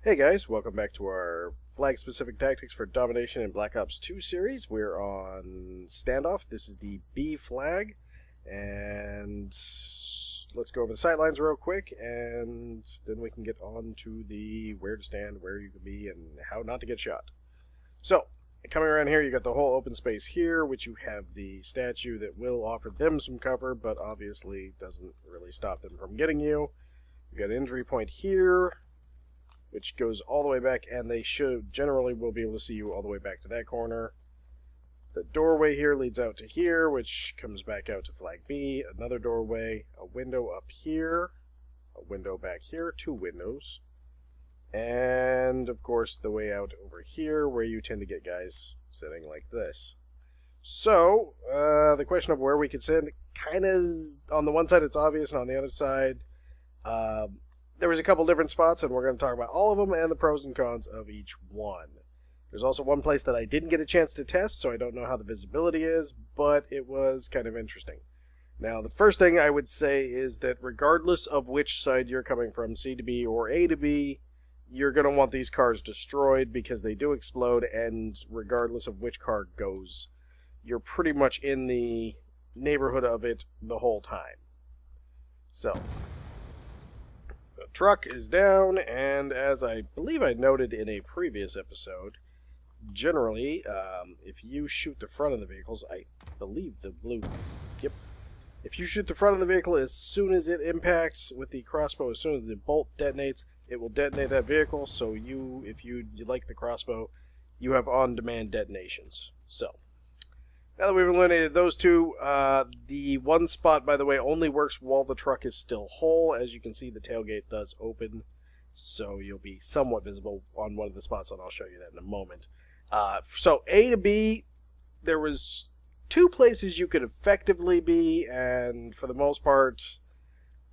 Hey guys, welcome back to our flag-specific tactics for Domination in Black Ops 2 series. We're on Standoff. This is the B flag, and let's go over the sightlines real quick, and then we can get on to the where to stand, where you can be, and how not to get shot. So, coming around here, you got the whole open space here, which you have the statue that will offer them some cover, but obviously doesn't really stop them from getting you. You got an injury point here, which goes all the way back, and they generally will be able to see you all the way back to that corner. The doorway here leads out to here, which comes back out to flag B. Another doorway, a window up here, a window back here, two windows, and of course the way out over here, where you tend to get guys sitting like this. So, the question of where we could sit kind of is, on the one side it's obvious, and on the other side, there was a couple different spots, and we're going to talk about all of them and the pros and cons of each one. There's also one place that I didn't get a chance to test, so I don't know how the visibility is, but it was kind of interesting. Now, the first thing I would say is that regardless of which side you're coming from, C to B or A to B, you're going to want these cars destroyed because they do explode, and regardless of which car goes, you're pretty much in the neighborhood of it the whole time. So, the truck is down, and as I believe I noted in a previous episode, generally, if you shoot the front of the vehicles, I believe the blue, yep, if you shoot the front of the vehicle as soon as it impacts with the crossbow, as soon as the bolt detonates, it will detonate that vehicle, so if you like the crossbow, you have on-demand detonations. So, now that we've eliminated those two, the one spot, by the way, only works while the truck is still whole. As you can see, the tailgate does open, so you'll be somewhat visible on one of the spots, and I'll show you that in a moment. So A to B, there was two places you could effectively be, and for the most part,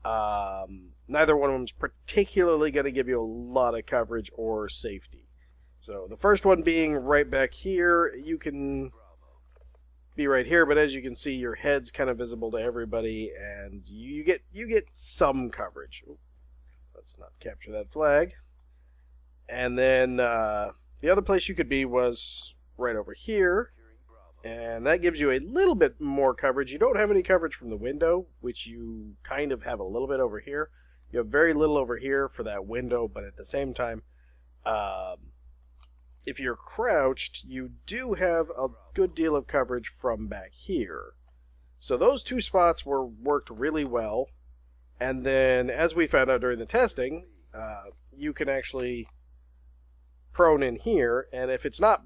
neither one of them is particularly going to give you a lot of coverage or safety. So the first one being right back here, you can be right here, but as you can see, your head's kind of visible to everybody, and you get some coverage. Ooh, let's not capture that flag. And then the other place you could be was right over here, and that gives you a little bit more coverage. You don't have any coverage from the window, which you kind of have a little bit over here. You have very little over here for that window, but at the same time, if you're crouched, you do have a good deal of coverage from back here. So those two spots worked really well. And then, as we found out during the testing, you can actually prone in here, and if it's not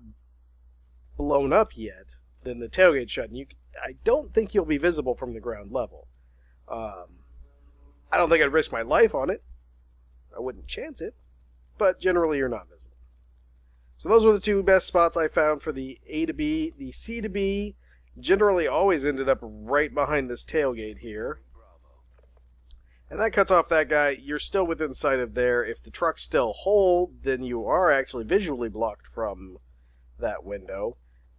blown up yet, then the tailgate's shut, and I don't think you'll be visible from the ground level. I don't think I'd risk my life on it. I wouldn't chance it, but generally you're not visible. So those were the two best spots I found for the A to B. The C to B generally always ended up right behind this tailgate here. And that cuts off that guy. You're still within sight of there. If the truck's still whole, then you are actually visually blocked from that window.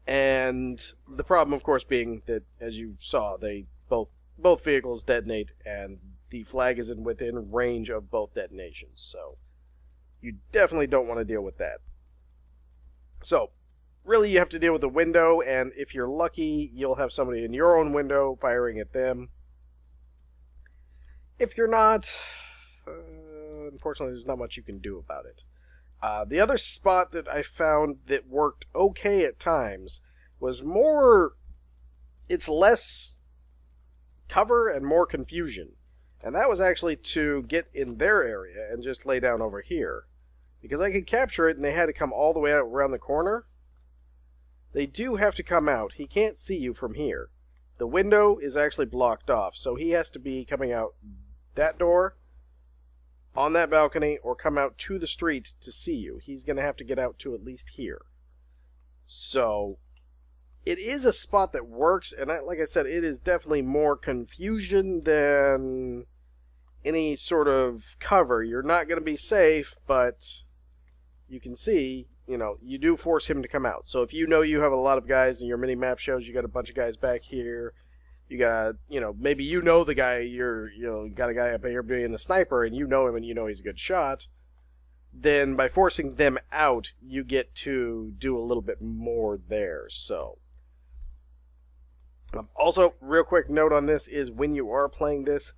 And the problem, of course, being that, as you saw, they both vehicles detonate, and the flag is within range of both detonations. So you definitely don't want to deal with that. So, really you have to deal with the window, and if you're lucky, you'll have somebody in your own window firing at them. If you're not, unfortunately there's not much you can do about it. The other spot that I found that worked okay at times was it's less cover and more confusion. And that was actually to get in their area and just lay down over here. Because I could capture it, and they had to come all the way out around the corner. They do have to come out. He can't see you from here. The window is actually blocked off, so he has to be coming out that door, on that balcony, or come out to the street to see you. He's going to have to get out to at least here. So, it is a spot that works, and like I said, it is definitely more confusion than any sort of cover. You're not going to be safe, but you can see, you do force him to come out. So if you know you have a lot of guys, and your mini-map shows you got a bunch of guys back here, you got, maybe the guy, got a guy up here being a sniper, and you know him, and you know he's a good shot, then by forcing them out, you get to do a little bit more there. So, also, real quick note on this is when you are playing this,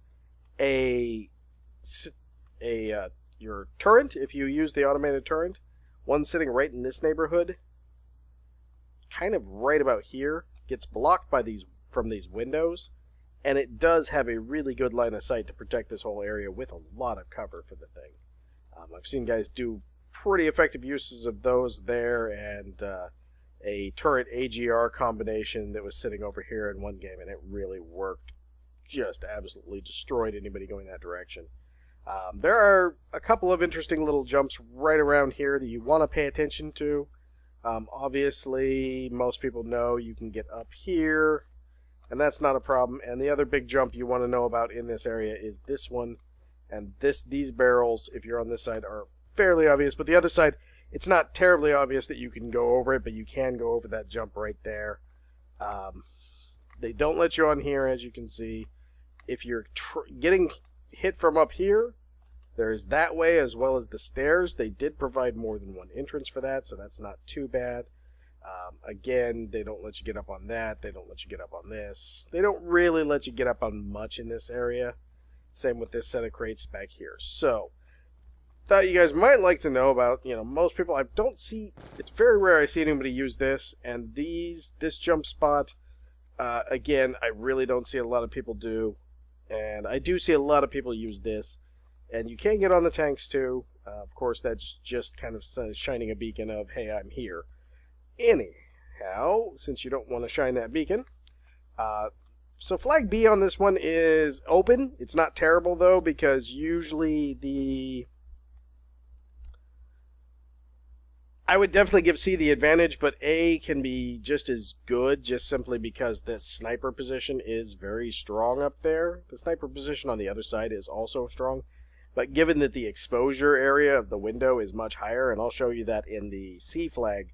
your turret, if you use the automated turret, one sitting right in this neighborhood, kind of right about here, gets blocked by from these windows, and it does have a really good line of sight to protect this whole area with a lot of cover for the thing. I've seen guys do pretty effective uses of those there, and a turret AGR combination that was sitting over here in one game, and it really worked. Just absolutely destroyed anybody going that direction. There are a couple of interesting little jumps right around here that you want to pay attention to. Obviously, most people know you can get up here, and that's not a problem. And the other big jump you want to know about in this area is this one. And these barrels, if you're on this side, are fairly obvious. But the other side, it's not terribly obvious that you can go over it, but you can go over that jump right there. They don't let you on here, as you can see. If you're getting hit from up here, there's that way as well as the stairs. They did provide more than one entrance for that, so that's not too bad. Again, they don't let you get up on that. They don't let you get up on this. They don't really let you get up on much in this area. Same with this set of crates back here. So, thought you guys might like to know about, most people, I don't see, it's very rare I see anybody use this, and this jump spot, again, I really don't see a lot of people do, and I do see a lot of people use this, and you can get on the tanks too. Of course, that's just kind of shining a beacon of, hey, I'm here. Anyhow, since you don't want to shine that beacon, so flag B on this one is open. It's not terrible, though, because usually I would definitely give C the advantage, but A can be just as good, just simply because this sniper position is very strong up there. The sniper position on the other side is also strong, but given that the exposure area of the window is much higher, and I'll show you that in the C flag,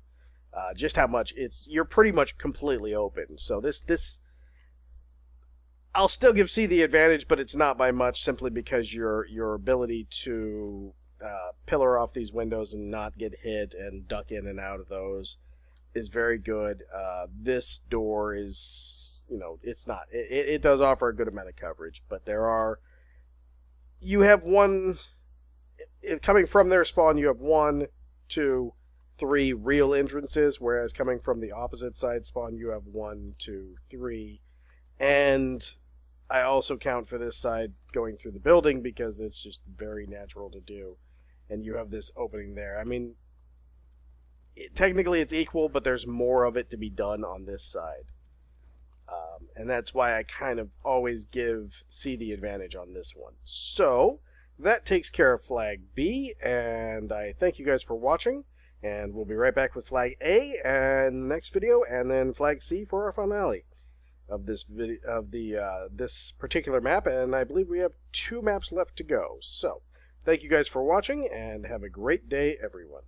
just how much you're pretty much completely open. So I'll still give C the advantage, but it's not by much, simply because your ability to pillar off these windows and not get hit and duck in and out of those is very good. This door is, it's not. It does offer a good amount of coverage, but you have coming from their spawn, you have 1, 2, 3 real entrances, whereas coming from the opposite side spawn, you have 1, 2, 3, and I also count for this side going through the building because it's just very natural to do. And you have this opening there. I mean, technically it's equal, but there's more of it to be done on this side. And that's why I kind of always give C the advantage on this one. So, that takes care of flag B, and I thank you guys for watching. And we'll be right back with flag A and the next video, and then flag C for our finale of this this particular map. And I believe we have 2 maps left to go. So, thank you guys for watching, and have a great day, everyone.